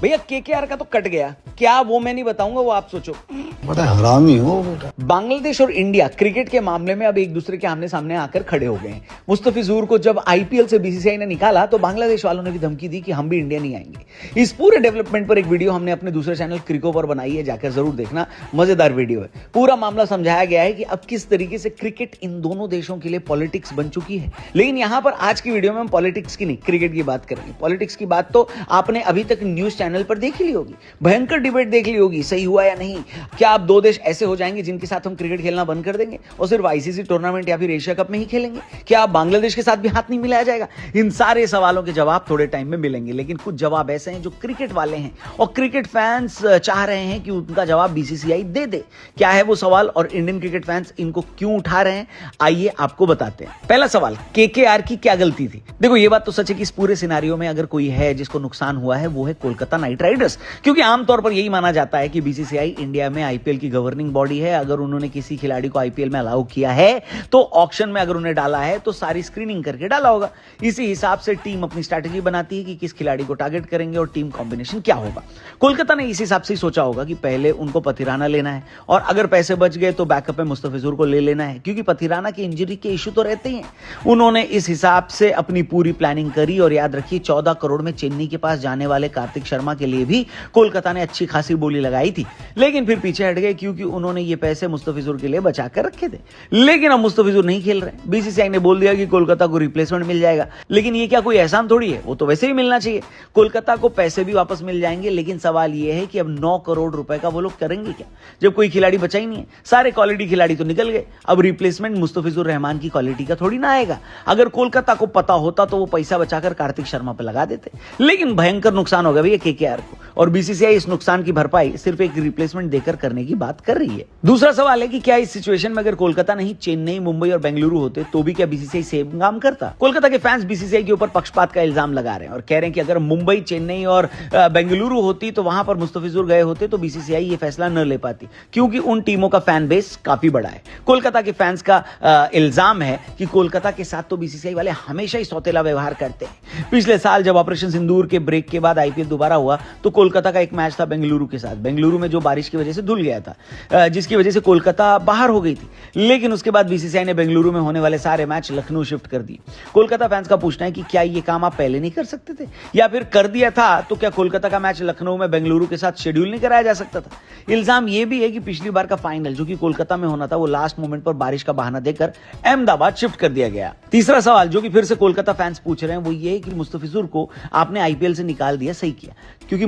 भैया केकेआर का तो कट गया, क्या वो मैं नहीं बताऊंगा, वो आप सोचो। बड़ा हरामी हो बेटा। बांग्लादेश और इंडिया क्रिकेट के मामले में अब एक दूसरे के आमने सामने आकर खड़े हो गए हैं। मुस्तफिजुर को जब आईपीएल से बीसीसीआई ने निकाला तो बांग्लादेश वालों ने भी धमकी दी कि हम भी इंडिया नहीं आएंगे। इस पूरे डेवलपमेंट पर एक वीडियो हमने अपने दूसरे चैनल क्रिको पर बनाई है, जाकर जरूर देखना, मजेदार वीडियो है। पूरा मामला समझाया गया है कि अब किस तरीके से क्रिकेट इन दोनों देशों के लिए पॉलिटिक्स बन चुकी है। लेकिन यहां पर आज की वीडियो में हम पॉलिटिक्स की नहीं, क्रिकेट की बात करेंगे। पॉलिटिक्स की बात तो आपने अभी तक न्यूज चैनल पर देख ली होगी, भयंकर डिबेट देख ली होगी, सही हुआ या नहीं। क्या अब दो देश ऐसे हो जाएंगे जिनके साथ हम क्रिकेट खेलना बंद कर देंगे और सिर्फ आईसीसी टूर्नामेंट या फिर एशिया कप में ही खेलेंगे? क्या अब बांग्लादेश के साथ भी हाथ नहीं मिलाया जाएगा? इन सारे सवालों के जवाब थोड़े टाइम में मिलेंगे, लेकिन कुछ जवाब ऐसे हैं जो क्रिकेट वाले हैं और क्रिकेट फैंस चाह रहे हैं कि उनका जवाब बीसीसीआई दे दे। क्या है वो सवाल और इंडियन क्रिकेट फैंस इनको क्यों उठा रहे हैं, आइए आपको बताते हैं। पहला सवाल, केकेआर की क्या गलती थी? देखो ये बात तो सच है कि इस पूरे सिनारियो में अगर कोई है जिसको नुकसान हुआ है वो है कोलकाता नाइट राइडर्स, क्योंकि आमतौर पर यही माना जाता है कि बीसीसीआई इंडिया में आईपीएल की गवर्निंग बॉडी है। अगर उन्होंने किसी खिलाड़ी को आईपीएल में अलाउ किया है तो ऑक्शन में अगर उन्हें डाला है तो सारी स्क्रीनिंग करके डाला होगा। इसी हिसाब से टीम अपनी स्ट्रैटेजी बनाती है कि किस खिलाड़ी को टारगेट करेंगे और टीम कॉम्बिनेशन क्या होगा। कोलकाता ने इस हिसाब से सोचा होगा कि पहले उनको पथिराना लेना है और अगर पैसे बच गए तो बैकअप में मुस्तफिजुर को ले लेना है, क्योंकि पथिराना की इंजरी के इशू तो रहते ही हैं। उन्होंने इस हिसाब से अपनी पूरी प्लानिंग करी और याद रखिए 14 करोड़ में चेन्नई के पास जाने वाले कार्तिक शर्मा के लिए भी कोलकाता ने अच्छी खासी बोली लगाई थी, लेकिन फिर पीछे हट गए क्योंकि उन्होंने ये पैसे मुस्तफिजुर के लिए बचा कर रखे थे। लेकिन अब मुस्तफिजुर नहीं खेल रहे, बीसीसीआई ने बोल दिया कि कोलकाता को रिप्लेसमेंट मिल जाएगा। लेकिन ये क्या कोई एहसान थोड़ी है, वो तो वैसे ही मिलना चाहिए। कोलकाता को पैसे भी वापस मिल जाएंगे, लेकिन सवाल ये है कि अब 9 करोड़ रुपए का वो लोग करेंगे क्या, जब कोई खिलाड़ी बचा ही नहीं है। सारे क्वालिटी खिलाड़ी तो निकल गए, अब रिप्लेसमेंट मुस्तफिजुर रहमान की क्वालिटी का थोड़ी ना आएगा। अगर कोलकाता को पता होता तो वो पैसा बचाकर कार्तिक शर्मा पर लगा देते, लेकिन भयंकर नुकसान हो गया भैया केकेआर को, और बीसीसीआई इस नुकसान की भरपाई सिर्फ एक रिप्लेसमेंट देकर करने की बात कर रही है। दूसरा सवाल है कि क्या इस सिचुएशन में अगर कोलकाता नहीं चेन्नई, मुंबई और बेंगलुरु होते तो भी क्या बीसीसीआई सेम काम करता? कोलकाता के फैंस बीसीसीआई के ऊपर पक्षपात का इल्जाम लगा रहे हैं और कह रहे हैं कि अगर मुंबई, चेन्नई और बेंगलुरु होती तो वहां पर मुस्तफिजुर गए होते तो बीसीसीआई ये फैसला न ले पाती, क्योंकि उन टीमों का फैन बेस काफी बड़ा है। कोलकाता के फैंस का इल्जाम है कि कोलकाता के साथ तो बीसीसीआई वाले हमेशा ही सौतेला व्यवहार करते हैं। पिछले साल जब ऑपरेशन सिंदूर के ब्रेक के बाद आईपीएल दोबारा हुआ तो कोलकाता का एक मैच था बेंगलुरु के साथ, बेंगलुरु में जो बारिश की वजह से धुल गया था, जिसकी वजह से कोलकाता बाहर हो गई थी। लेकिन उसके बाद बीसीसीआई ने बेंगलुरु में होने वाले सारे मैच लखनऊ शिफ्ट कर दिए। कोलकाता फैंस का पूछना है कि क्या ये काम आप पहले नहीं कर सकते थे, या फिर कर दिया था तो क्या कोलकाता का मैच लखनऊ में बेंगलुरु के साथ शेड्यूल नहीं कराया जा सकता था? इल्जाम यह भी है कि पिछली बार का फाइनल जो कि कोलकाता में होना था वो लास्ट मोमेंट पर बारिश का बहाना देकर अहमदाबाद शिफ्ट कर दिया गया। तीसरा सवाल जो कि फिर से कोलकाता फैंस पूछ रहे हैं वो ये है कि मुस्तफिजुर को आपने आईपीएल से निकाल दिया, सही किया, क्योंकि